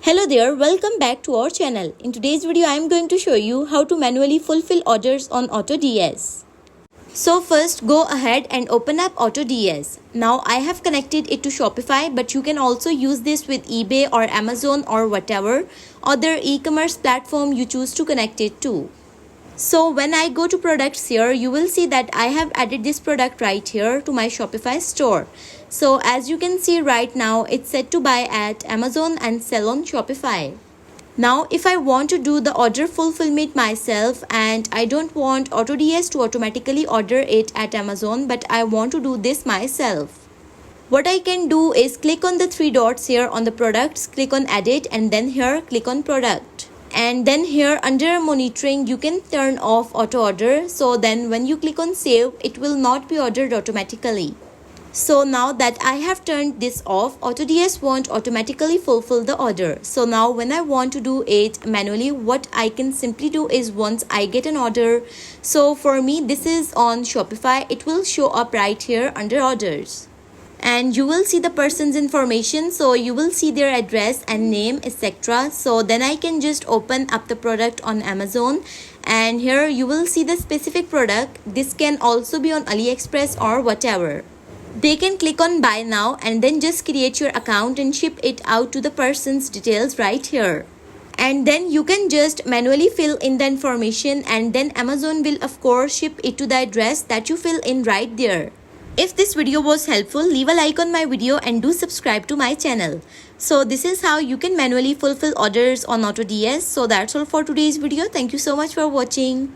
Hello there, welcome back to our channel. In today's video, I am going to show you how to manually fulfill orders on AutoDS. So first, go ahead and open up AutoDS. Now I have connected it to Shopify, but you can also use this with eBay or Amazon or whatever other e-commerce platform you choose to connect it to. So when I go to products here, you will see that I have added this product right here to my Shopify store. So as you can see right now, it's set to buy at Amazon and sell on Shopify. Now if I want to do the order fulfillment myself and I don't want AutoDS to automatically order it at Amazon, but I want to do this myself. What I can do is click on the three dots here on the products, click on edit, and then here click on product. And then here under monitoring, you can turn off auto order. So then when you click on save, it will not be ordered automatically. So now that I have turned this off, AutoDS won't automatically fulfill the order. So now when I want to do it manually, what I can simply do is once I get an order, so for me this is on Shopify, it will show up right here under orders. And you will see the person's information, so you will see their address and name, etc. So then I can just open up the product on Amazon, and here you will see the specific product. This can also be on AliExpress or whatever. They can click on buy now and then just create your account and ship it out to the person's details right here. And then you can just manually fill in the information, and then Amazon will of course ship it to the address that you fill in right there. If this video was helpful, leave a like on my video and do subscribe to my channel. So this is how you can manually fulfill orders on AutoDS. So that's all for today's video. Thank you so much for watching.